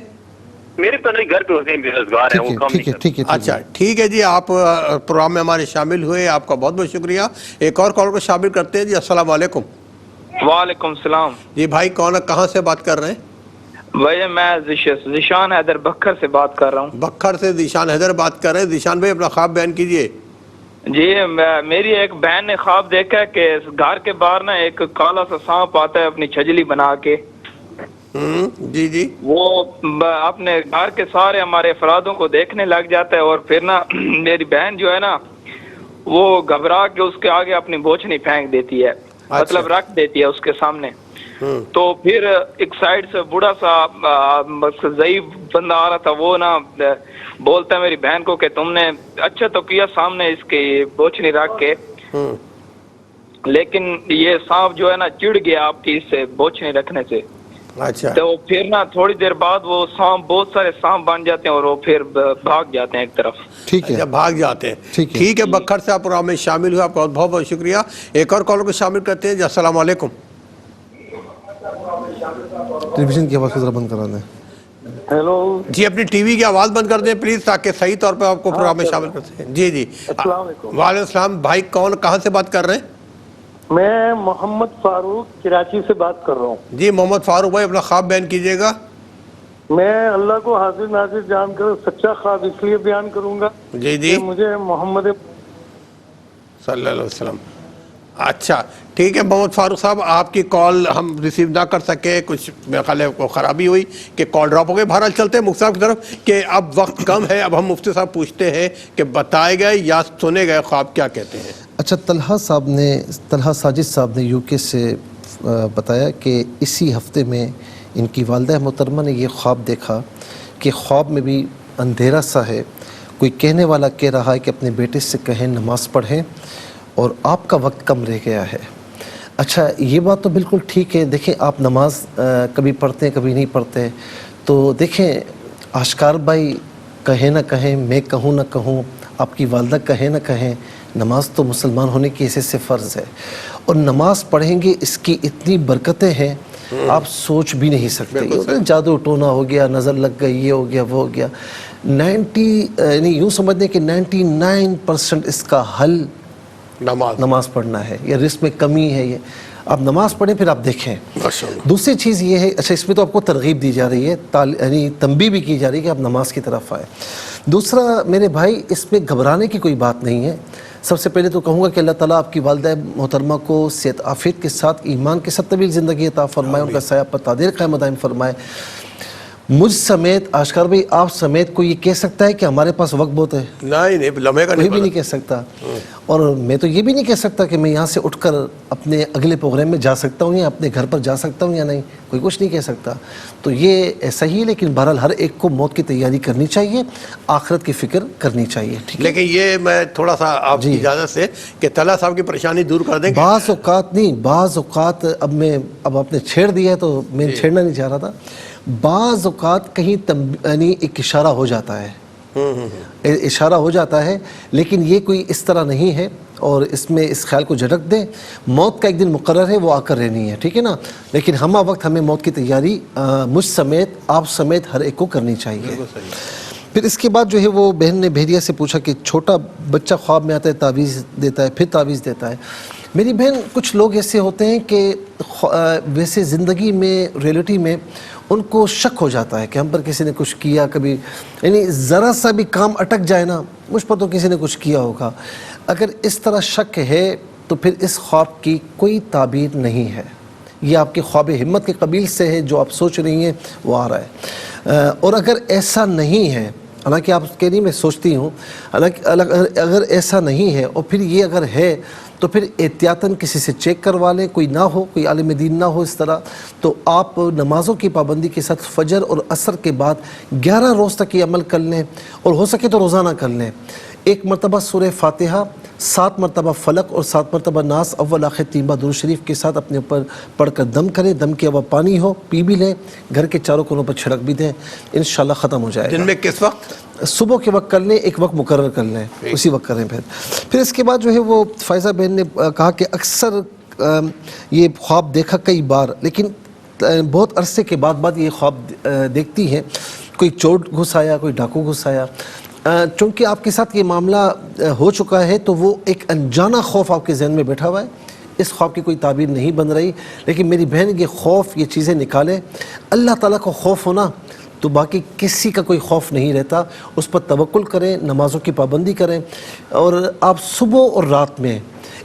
میرے بہنوئی گھر پہ ہوتے ہیں, بے روزگار ہیں, وہ کام نہیں کرتے. اچھا ٹھیک ہے جی, آپ پروگرام میں ہمارے شامل ہوئے, آپ کا بہت بہت شکریہ. ایک اور کال کو شامل کرتے ہیں. جی السلام علیکم. وعلیکم السلام. جی بھائی کہاں سے بات کر رہے ہیں؟ بھائی میں ذیشان حیدر بکھر سے بات کر رہا ہوں. بکھر سے ذیشان حیدر بات کر رہے ہیں. ذیشان بھائی اپنا خواب بیان کیجئے. جی میری ایک بہن نے خواب دیکھا کہ گھر کے باہر نا ایک کالا سا سانپ آتا ہے اپنی چھجلی بنا کے. جی جی وہ اپنے گھر کے سارے ہمارے افرادوں کو دیکھنے لگ جاتا ہے, اور پھر نا میری بہن جو ہے نا وہ گھبرا کے اس کے آگے اپنی بوچھنی پھینک دیتی ہے, مطلب رکھ دیتی ہے اس کے سامنے. تو پھر ایک سائیڈ سے بوڑھا سا ضعیف بندہ آ رہا تھا, وہ نا بولتا ہے میری بہن کو کہ تم نے اچھا تو کیا سامنے اس کی بوچھنی رکھ کے, لیکن یہ سانپ جو ہے نا چڑ گیا آپ کی اس سے بوچھنی رکھنے سے. اچھا تو پھر نا تھوڑی دیر بعد وہ سانپ، بہت سارے سانپ بن جاتے ہیں اور وہ پھر بھاگ جاتے ہیں ایک طرف. ٹھیک ہے، بھاگ جاتے ہیں. ٹھیک ہے، بکھر سے آپ پروگرام میں شامل ہوئے، آپ کا بہت بہت شکریہ. ایک اور کالر کو شامل کرتے ہیں. جی السلام علیکم. ٹیلی ویژن کی آواز کو ذرا بند کرا دیں. ہیلو جی، اپنی ٹی وی کی آواز بند کر دیں پلیز، تاکہ صحیح طور پہ آپ کو پروگرام میں شامل کرتے ہیں. جی جی، السلام علیکم. وعلیکم السلام. بھائی کون، کہاں سے بات کر رہے ہیں؟ میں محمد فاروق کراچی سے بات کر رہا ہوں. جی محمد فاروق بھائی، اپنا خواب بیان کیجیے گا. میں اللہ کو حاضر ناظر جان کر سچا خواب اس لیے بیان کروں گا جی جی کہ مجھے محمد صلی اللہ علیہ وسلم. اچھا ٹھیک ہے محمد فاروق صاحب، آپ کی کال ہم ریسیو نہ کر سکے، کچھ میرے خیال ہے کو خرابی ہوئی کہ کال ڈراپ ہو گئی. بہرحال چلتے ہیں مفتی صاحب کی طرف کہ اب وقت کم ہے. اب ہم مفتی صاحب پوچھتے ہیں کہ بتائے گئے یا سنے گئے خواب کیا کہتے ہیں. اچھا، طلحہ ساجد صاحب نے یو کے سے بتایا کہ اسی ہفتے میں ان کی والدہ محترمہ نے یہ خواب دیکھا کہ خواب میں بھی اندھیرا سا ہے، کوئی کہنے والا کہہ رہا ہے کہ اپنے بیٹے سے کہیں نماز پڑھیں اور آپ کا وقت کم رہ گیا ہے. اچھا یہ بات تو بالکل ٹھیک ہے. دیکھیں آپ نماز کبھی پڑھتے ہیں کبھی نہیں پڑھتے، تو دیکھیں آشکار بھائی کہیں نہ کہیں، میں کہوں نہ کہوں، آپ کی والدہ کہیں نہ کہیں، نماز تو مسلمان ہونے کی حیثیت سے فرض ہے. اور نماز پڑھیں گے اس کی اتنی برکتیں ہیں آپ سوچ بھی نہیں سکتے. جادو ٹونا ہو گیا، نظر لگ گئی، یہ ہو گیا وہ ہو گیا. یعنی یوں سمجھ دیں کہ 99% اس کا حل نماز پڑھنا ہے، یا رزق میں کمی ہے. یہ آپ نماز پڑھیں پھر آپ دیکھیں. دوسری چیز یہ ہے، اچھا اس میں تو آپ کو ترغیب دی جا رہی ہے، یعنی تنبیہ بھی کی جا رہی ہے کہ آپ نماز کی طرف آئیں. دوسرا میرے بھائی، اس میں گھبرانے کی کوئی بات نہیں ہے. سب سے پہلے تو کہوں گا کہ اللہ تعالیٰ آپ کی والدہ محترمہ کو صحت عافیت کے ساتھ، ایمان کے ساتھ طویل زندگی عطا فرمائے، ان کا سایہ پر تادیر قائم دائم فرمائے. مجھ سمیت، آشکار بھائی آپ سمیت، کوئی یہ کہہ سکتا ہے کہ ہمارے پاس وقت بہت ہے؟ نہیں، لمحے کا کوئی بھی نہیں کہہ سکتا. اور میں تو یہ بھی نہیں کہہ سکتا کہ میں یہاں سے اٹھ کر اپنے اگلے پروگرام میں جا سکتا ہوں یا اپنے گھر پر جا سکتا ہوں یا نہیں، کوئی کچھ نہیں کہہ سکتا. تو یہ ایسا ہی ہے، لیکن بہرحال ہر ایک کو موت کی تیاری کرنی چاہیے، آخرت کی فکر کرنی چاہیے. لیکن یہ میں تھوڑا سا آپ کی اجازت سے کہ طلحہ صاحب کی پریشانی دور کر دیں گے. بعض اوقات نہیں، بعض اوقات اب آپ نے چھیڑ دیا ہے تو میں چھیڑنا نہیں چاہ رہا تھا. بعض اوقات کہیں یعنی ایک اشارہ ہو جاتا ہے، لیکن یہ کوئی اس طرح نہیں ہے. اور اس میں اس خیال کو جھٹک دیں، موت کا ایک دن مقرر ہے، وہ آ کر رہنی ہے، ٹھیک ہے نا. لیکن ہمہ وقت ہمیں موت کی تیاری مجھ سمیت، آپ سمیت ہر ایک کو کرنی چاہیے. پھر اس کے بعد جو ہے وہ بہن نے بھیڑیا سے پوچھا کہ چھوٹا بچہ خواب میں آتا ہے، تعویذ دیتا ہے، پھر تعویذ دیتا ہے. میری بہن، کچھ لوگ ایسے ہوتے ہیں کہ ویسے زندگی میں، ریئلٹی میں ان کو شک ہو جاتا ہے کہ ہم پر کسی نے کچھ کیا. کبھی یعنی ذرا سا بھی کام اٹک جائے نا، مجھ پر تو کسی نے کچھ کیا ہوگا. اگر اس طرح شک ہے تو پھر اس خواب کی کوئی تعبیر نہیں ہے. یہ آپ کے خواب ہمت کے قبیل سے ہے، جو آپ سوچ رہی ہیں وہ آ رہا ہے. اور اگر ایسا نہیں ہے، حالانکہ آپ کہہ رہی میں سوچتی ہوں، اگر ایسا نہیں ہے اور پھر یہ اگر ہے تو پھر احتیاطاً کسی سے چیک کروا لیں، کوئی نہ ہو، کوئی عالم دین نہ ہو اس طرح. تو آپ نمازوں کی پابندی کے ساتھ فجر اور عصر کے بعد 11 روز تک یہ عمل کر لیں، اور ہو سکے تو روزانہ کر لیں. 1 مرتبہ سورہ فاتحہ، 7 مرتبہ فلق اور 7 مرتبہ ناس، اول آخر 3 بار درود شریف کے ساتھ اپنے اوپر پڑھ کر دم کریں. دم کے علاوہ پانی ہو پی بھی لیں، گھر کے چاروں کونوں پر چھڑک بھی دیں، انشاءاللہ ختم ہو جائے گا. دن میں کس وقت؟ صبح کے وقت کر لیں، ایک وقت مقرر کر لیں، اسی وقت کریں. پھر اس کے بعد جو ہے وہ فائزہ بہن نے کہا کہ اکثر یہ خواب دیکھا کئی بار، لیکن بہت عرصے کے بعد یہ خواب دیکھتی ہیں. کوئی چور گھس آیا، کوئی ڈاکو گھس آیا. چونکہ آپ کے ساتھ یہ معاملہ ہو چکا ہے تو وہ ایک انجانہ خوف آپ کے ذہن میں بیٹھا ہوا ہے. اس خواب کی کوئی تعبیر نہیں بن رہی. لیکن میری بہن، یہ خوف، یہ چیزیں نکالیں. اللہ تعالیٰ کو خوف ہونا تو باقی کسی کا کوئی خوف نہیں رہتا. اس پر توکل کریں، نمازوں کی پابندی کریں، اور آپ صبح اور رات میں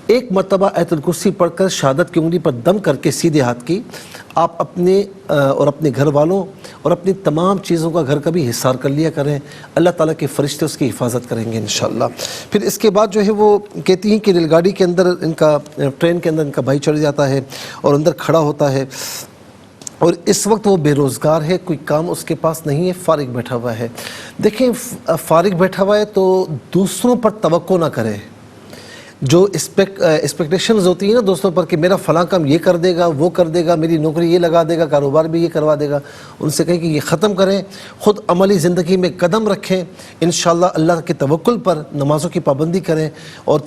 1 مرتبہ آیت الکرسی پڑھ کر شہادت کی انگلی پر دم کر کے سیدھے ہاتھ کی، آپ اپنے اور اپنے گھر والوں اور اپنی تمام چیزوں کا گھر کا بھی حصار کر لیا کریں. اللہ تعالیٰ کے فرشتے اس کی حفاظت کریں گے انشاءاللہ. پھر اس کے بعد جو ہے وہ کہتی ہیں کہ ریل گاڑی کے اندر ٹرین کے اندر ان کا بھائی چڑھ جاتا ہے اور اندر کھڑا ہوتا ہے، اور اس وقت وہ بے روزگار ہے، کوئی کام اس کے پاس نہیں ہے، فارغ بیٹھا ہوا ہے. دیکھیں فارغ بیٹھا ہوا ہے تو دوسروں پر توقع نہ کرے. جو ایکسپیکٹیشنز ہوتی ہیں نا دوستوں پر کہ میرا فلاں کام یہ کر دے گا، وہ کر دے گا، میری نوکری یہ لگا دے گا، کاروبار بھی یہ کروا دے گا، ان سے کہیں کہ یہ ختم کریں، خود عملی زندگی میں قدم رکھیں، انشاءاللہ اللہ کے توکل پر نمازوں کی پابندی کریں اور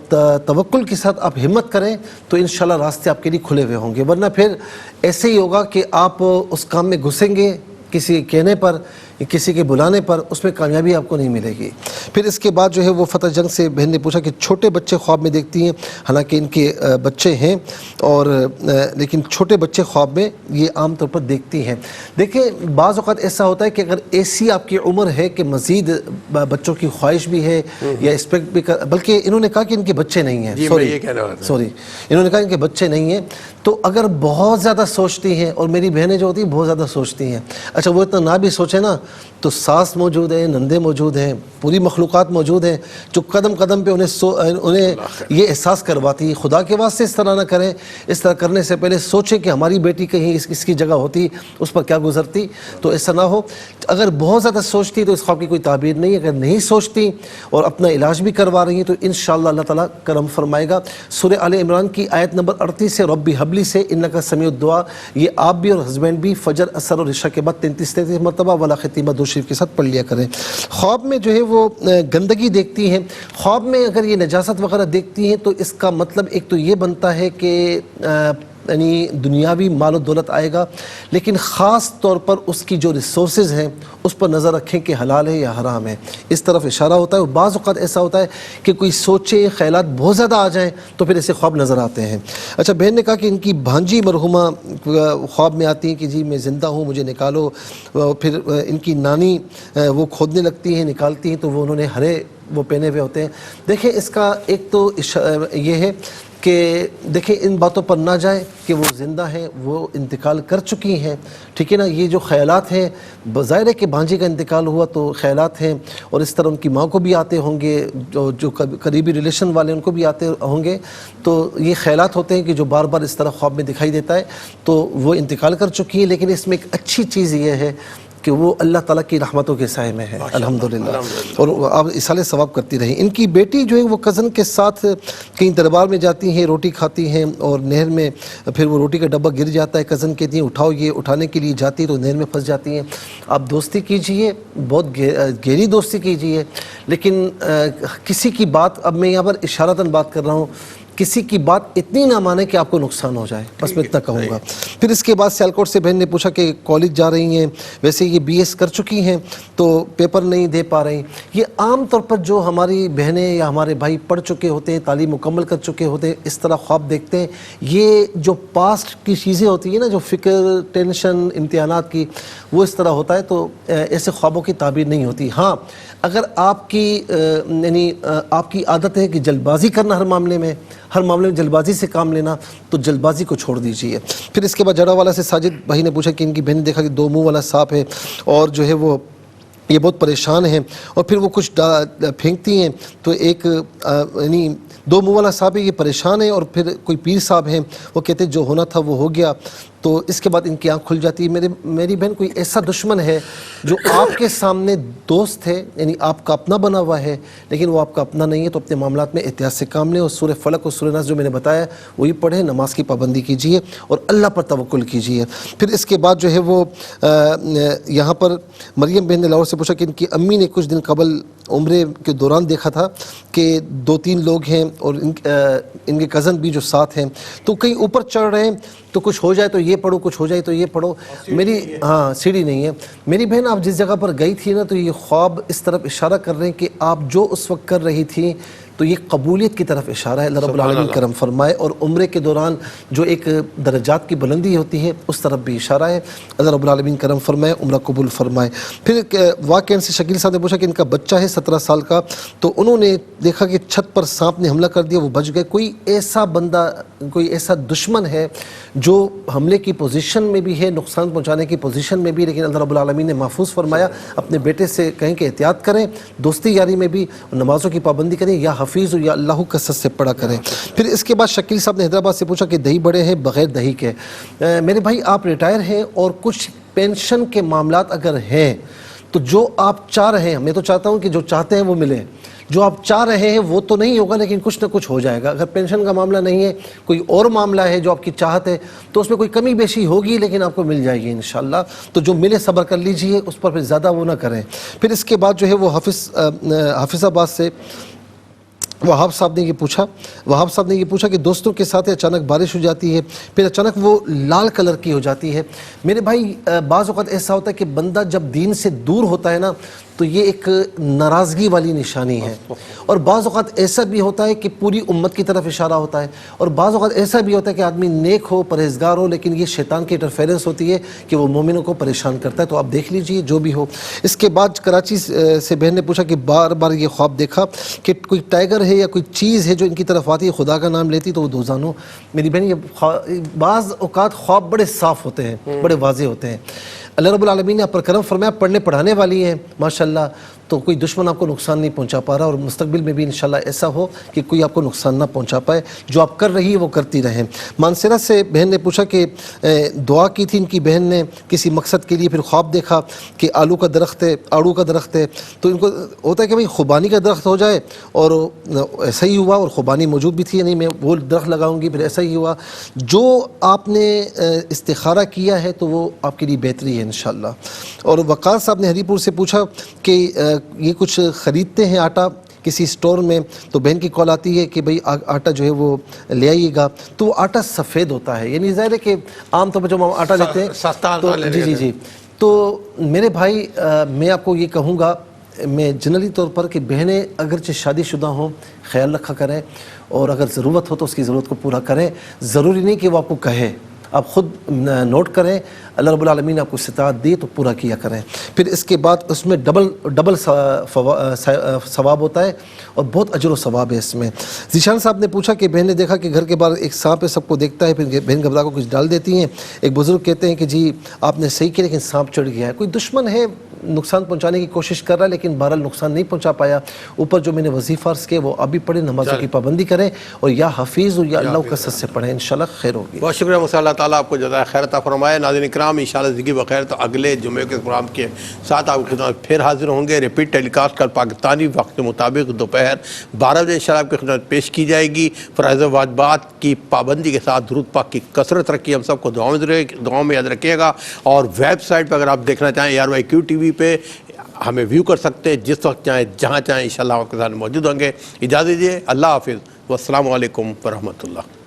توکل کے ساتھ آپ ہمت کریں تو انشاءاللہ راستے آپ کے لیے کھلے ہوئے ہوں گے، ورنہ پھر ایسے ہی ہوگا کہ آپ اس کام میں گھسیں گے کسی کہنے پر، کسی کے بلانے پر، اس میں کامیابی آپ کو نہیں ملے گی۔ پھر اس کے بعد جو ہے وہ فتح جنگ سے بہن نے پوچھا کہ چھوٹے بچے خواب میں دیکھتی ہیں، حالانکہ ان کے بچے ہیں اور لیکن چھوٹے بچے خواب میں یہ عام طور پر دیکھتی ہیں۔ دیکھیں بعض اوقات ایسا ہوتا ہے کہ اگر ایسی آپ کی عمر ہے کہ مزید بچوں کی خواہش بھی ہے یا ایکسپیکٹ بھی بلکہ انہوں نے کہا کہ ان کے بچے نہیں ہیں، سوری انہوں نے کہا ان کے بچے نہیں ہیں، تو اگر بہت زیادہ سوچتی ہیں، اور میری بہنیں جو ہوتی ہیں بہت زیادہ سوچتی ہیں، اچھا وہ اتنا نہ بھی سوچے نا تو ساس موجود ہیں، نندے موجود ہیں، پوری مخلوقات موجود ہیں جو قدم قدم پہ انہیں یہ احساس کرواتی ہے۔ خدا کے واسطے اس طرح نہ کریں، اس طرح کرنے سے پہلے سوچیں کہ ہماری بیٹی کہیں اس کی جگہ ہوتی اس پر کیا گزرتی، تو ایسا نہ ہو۔ اگر بہت زیادہ سوچتی تو اس خواب کی کوئی تعبیر نہیں، اگر نہیں سوچتی اور اپنا علاج بھی کروا رہی ہیں تو انشاءاللہ اللہ تعالیٰ کرم فرمائے گا۔ سورہ آل عمران کی آیت نمبر 38 سے ربی حبلی سے انکا سمیع الدعا، یہ آپ بھی اور ہسبینڈ بھی فجر اثر اور عشاء کے بعد 33 مرتبہ ولا ختیمہ دو شریف کے ساتھ پڑھ لیا کریں۔ خواب میں جو ہے وہ گندگی دیکھتی ہیں، خواب میں اگر یہ نجاست وغیرہ دیکھتی ہیں تو اس کا مطلب ایک تو یہ بنتا ہے کہ یعنی دنیاوی مال و دولت آئے گا، لیکن خاص طور پر اس کی جو ریسورسز ہیں اس پر نظر رکھیں کہ حلال ہے یا حرام ہے، اس طرف اشارہ ہوتا ہے۔ اور بعض اوقات ایسا ہوتا ہے کہ کوئی سوچے خیالات بہت زیادہ آ جائیں تو پھر ایسے خواب نظر آتے ہیں۔ اچھا بہن نے کہا کہ ان کی بھانجی مرحومہ خواب میں آتی ہیں کہ جی میں زندہ ہوں مجھے نکالو، پھر ان کی نانی وہ کھودنے لگتی ہیں، نکالتی ہیں تو وہ انہوں نے ہرے وہ پہنے ہوئے ہوتے ہیں۔ دیکھیں اس کا ایک تو یہ ہے کہ دیکھیں ان باتوں پر نہ جائیں کہ وہ زندہ ہیں، وہ انتقال کر چکی ہیں، ٹھیک ہے نا۔ یہ جو خیالات ہیں بظاہر ہے کہ بھانجی کا انتقال ہوا تو خیالات ہیں، اور اس طرح ان کی ماں کو بھی آتے ہوں گے، جو قریبی ریلیشن والے ان کو بھی آتے ہوں گے، تو یہ خیالات ہوتے ہیں کہ جو بار بار اس طرح خواب میں دکھائی دیتا ہے، تو وہ انتقال کر چکی ہے۔ لیکن اس میں ایک اچھی چیز یہ ہے کہ وہ اللہ تعالیٰ کی رحمتوں کے سائے میں ہے الحمدللہ، اور آپ اصالہ ثواب کرتی رہیں۔ ان کی بیٹی جو ہے وہ کزن کے ساتھ کہیں دربار میں جاتی ہیں، روٹی کھاتی ہیں اور نہر میں پھر وہ روٹی کا ڈبہ گر جاتا ہے، کزن کہتی ہیں اٹھاؤ، یہ اٹھانے کے لیے جاتی تو نہر میں پھنس جاتی ہیں۔ آپ دوستی کیجئے، بہت گہری دوستی کیجئے، لیکن کسی کی بات، اب میں یہاں پر اشارتاً بات کر رہا ہوں، کسی کی بات اتنی نہ مانے کہ آپ کو نقصان ہو جائے، بس میں اتنا کہوں گا۔ پھر اس کے بعد سیالکوٹ سے بہن نے پوچھا کہ کالج جا رہی ہیں، ویسے یہ بی ایس کر چکی ہیں تو پیپر نہیں دے پا رہی۔ یہ عام طور پر جو ہماری بہنیں یا ہمارے بھائی پڑھ چکے ہوتے ہیں، تعلیم مکمل کر چکے ہوتے ہیں، اس طرح خواب دیکھتے ہیں۔ یہ جو پاسٹ کی چیزیں ہوتی ہیں نا، جو فکر، ٹینشن، امتحانات کی، وہ اس طرح ہوتا ہے، تو ایسے خوابوں کی تعبیر نہیں ہوتی۔ ہاں اگر آپ کی یعنی آپ کی عادت ہے کہ جلد بازی کرنا ہر معاملے میں جلد بازی سے کام لینا، تو جلد بازی کو چھوڑ دیجیے۔ پھر اس کے بعد جڑا والا سے ساجد بھائی نے پوچھا کہ ان کی بہن نے دیکھا کہ 2 منہ والا سانپ ہے اور جو ہے وہ یہ بہت پریشان ہیں، اور پھر وہ کچھ پھینکتی ہیں تو ایک یعنی 2 منہ والا سانپ ہے، یہ پریشان ہے، اور پھر کوئی پیر صاحب ہیں وہ کہتے ہیں جو ہونا تھا وہ ہو گیا، تو اس کے بعد ان کی آنکھ کھل جاتی ہے۔ میری بہن کوئی ایسا دشمن ہے جو آپ کے سامنے دوست ہے، یعنی آپ کا اپنا بنا ہوا ہے، لیکن وہ آپ کا اپنا نہیں ہے، تو اپنے معاملات میں احتیاط سے کام لیں، اور سورہ فلق اور سورہ ناس جو میں نے بتایا وہی پڑھیں، نماز کی پابندی کیجیے اور اللہ پر توکل کیجیے۔ پھر اس کے بعد جو ہے وہ یہاں پر مریم بہن نے لاہور سے پوچھا کہ ان کی امی نے کچھ دن قبل عمرے کے دوران دیکھا تھا کہ 2-3 لوگ ہیں اور ان کے کزن بھی جو ساتھ ہیں، تو کہیں اوپر چڑھ رہے ہیں تو کچھ ہو جائے تو یہ پڑھو، کچھ ہو جائے تو یہ پڑھو۔ میری سیڑھی نہیں ہے۔ میری بہن آپ جس جگہ پر گئی تھی نا، تو یہ خواب اس طرف اشارہ کر رہے ہیں کہ آپ جو اس وقت کر رہی تھیں تو یہ قبولیت کی طرف اشارہ ہے، اللہ رب العالمین کرم فرمائے، اور عمرے کے دوران جو ایک درجات کی بلندی ہوتی ہے اس طرف بھی اشارہ ہے، اللہ رب العالمین کرم فرمائے، عمرہ قبول فرمائے۔ پھر واقعہ سے شکیل صاحب نے پوچھا کہ ان کا بچہ ہے 17 سال کا، تو انہوں نے دیکھا کہ چھت پر سانپ نے حملہ کر دیا، وہ بچ گئے۔ کوئی ایسا بندہ، کوئی ایسا دشمن ہے جو حملے کی پوزیشن میں بھی ہے، نقصان پہنچانے کی پوزیشن میں بھی، لیکن اللہ رب العالمین نے محفوظ فرمایا۔ اپنے بیٹے سے کہیں کہ احتیاط کریں، دوستی یاری میں بھی، نمازوں کی پابندی کریں، یا حفیظ یا اللہ کثرت سے پڑھا کریں۔ پھر اس کے بعد شکیل صاحب نے حیدرآباد سے پوچھا کہ دہی بڑے ہیں بغیر دہی کے۔ میرے بھائی آپ ریٹائر ہیں اور کچھ پینشن کے معاملات اگر ہیں تو جو آپ چاہ رہے ہیں، میں تو چاہتا ہوں کہ جو چاہتے ہیں وہ ملے، جو آپ چاہ رہے ہیں وہ تو نہیں ہوگا لیکن کچھ نہ کچھ ہو جائے گا. اگر پینشن کا معاملہ نہیں ہے، کوئی اور معاملہ ہے جو آپ کی چاہت ہے، تو اس میں کوئی کمی بیشی ہوگی لیکن آپ کو مل جائے گی انشاءاللہ. تو جو ملے صبر کر لیجئے، اس پر پھر زیادہ وہ نہ کریں. پھر اس کے بعد جو ہے وہ حافظ آباد سے وہاب صاحب نے یہ پوچھا کہ دوستوں کے ساتھ اچانک بارش ہو جاتی ہے، پھر اچانک وہ لال کلر کی ہو جاتی ہے. میرے بھائی بعض اوقات ایسا ہوتا ہے کہ بندہ جب دین سے دور ہوتا ہے نا تو یہ ایک ناراضگی والی نشانی ہے، اور بعض اوقات ایسا بھی ہوتا ہے کہ پوری امت کی طرف اشارہ ہوتا ہے، اور بعض اوقات ایسا بھی ہوتا ہے کہ آدمی نیک ہو، پرہیزگار ہو، لیکن یہ شیطان کی انٹرفیرنس ہوتی ہے کہ وہ مومنوں کو پریشان کرتا ہے. تو آپ دیکھ لیجئے جو بھی ہو. اس کے بعد کراچی سے بہن نے پوچھا کہ بار بار یہ خواب دیکھا کہ کوئی ٹائیگر ہے یا کوئی چیز ہے جو ان کی طرف آتی ہے، خدا کا نام لیتی تو وہ دوزانو. میری بہن یہ بعض اوقات خواب بڑے صاف ہوتے ہیں، بڑے واضح ہوتے ہیں. اللہ رب العالمین نے آپ پر کرم فرمایا، پڑھنے پڑھانے والی ہیں ماشاءاللہ، تو کوئی دشمن آپ کو نقصان نہیں پہنچا پا رہا، اور مستقبل میں بھی انشاءاللہ ایسا ہو کہ کوئی آپ کو نقصان نہ پہنچا پائے. جو آپ کر رہی ہے وہ کرتی رہیں. مانسیرہ سے بہن نے پوچھا کہ دعا کی تھی ان کی بہن نے کسی مقصد کے لیے، پھر خواب دیکھا کہ آڑو کا درخت ہے، تو ان کو ہوتا ہے کہ بھئی خوبانی کا درخت ہو جائے، اور ایسا ہی ہوا، اور خوبانی موجود بھی تھی، یعنی میں وہ درخت لگاؤں گی، پھر ایسا ہی ہوا. جو آپ نے استخارہ کیا ہے تو وہ آپ کے لیے بہتری ہے انشاءاللہ. اور وقار صاحب نے ہری پور سے پوچھا کہ یہ کچھ خریدتے ہیں آٹا کسی سٹور میں، تو بہن کی کال آتی ہے کہ بھئی آٹا جو ہے وہ لے آئیے گا، تو وہ آٹا سفید ہوتا ہے. یعنی ظاہر ہے کہ عام طور پر جب ہم آٹا لیتے ہیں تو جی تو میرے بھائی میں آپ کو یہ کہوں گا، میں جنرلی طور پر کہ بہنیں اگرچہ شادی شدہ ہوں خیال رکھا کریں، اور اگر ضرورت ہو تو اس کی ضرورت کو پورا کریں. ضروری نہیں کہ وہ آپ کو کہے، آپ خود نوٹ کریں، اللہ رب العالمین نے آپ کو استطاعت دی تو پورا کیا کریں. پھر اس کے بعد اس میں ڈبل ثواب ہوتا ہے، اور بہت اجر و ثواب ہے اس میں. ذیشان صاحب نے پوچھا کہ بہن نے دیکھا کہ گھر کے باہر ایک سانپ ہے، سب کو دیکھتا ہے، پھر بہن گھبرا کو کچھ ڈال دیتی ہیں. ایک بزرگ کہتے ہیں کہ جی آپ نے صحیح کیا لیکن سانپ چڑھ گیا ہے. کوئی دشمن ہے نقصان پہنچانے کی کوشش کر رہا ہے لیکن بہرحال نقصان نہیں پہنچا پایا. اوپر جو میں نے وظیفہ عرض کیا وہ اب بھی پڑھیں، نمازوں کی پابندی کریں، اور یا حفیظ یا اللہ کا سے پڑھیں، انشاءاللہ خیر ہوگی. بہت شکریہ مصالح. اللہ تعالیٰ آپ کو جزائے خیر عطا فرمائے. ناظرین کرام انشاءاللہ زندگی بخیر. تو اگلے جمعے کے پروگرام کے ساتھ آپ کی خدمت پھر حاضر ہوں گے. ریپیٹ ٹیلی کاسٹ کل پاکستانی وقت کے مطابق دوپہر 12 بجے انشاءاللہ آپ کی خدمت پیش کی جائے گی. فرائض و واجبات کی پابندی کے ساتھ درود پاک کی کثرت رکھیے. ہم سب کو دعاؤں میں یاد رکھیے گا. اور ویب سائٹ پہ اگر آپ دیکھنا چاہیں ARYQ TV پہ ہمیں ویو کر سکتے ہیں، جس وقت چاہیں جہاں چاہیں انشاءاللہ آپ کے ساتھ موجود ہوں گے. اجازت دیجیے. اللہ حافظ والسلام علیکم ورحمۃ اللہ.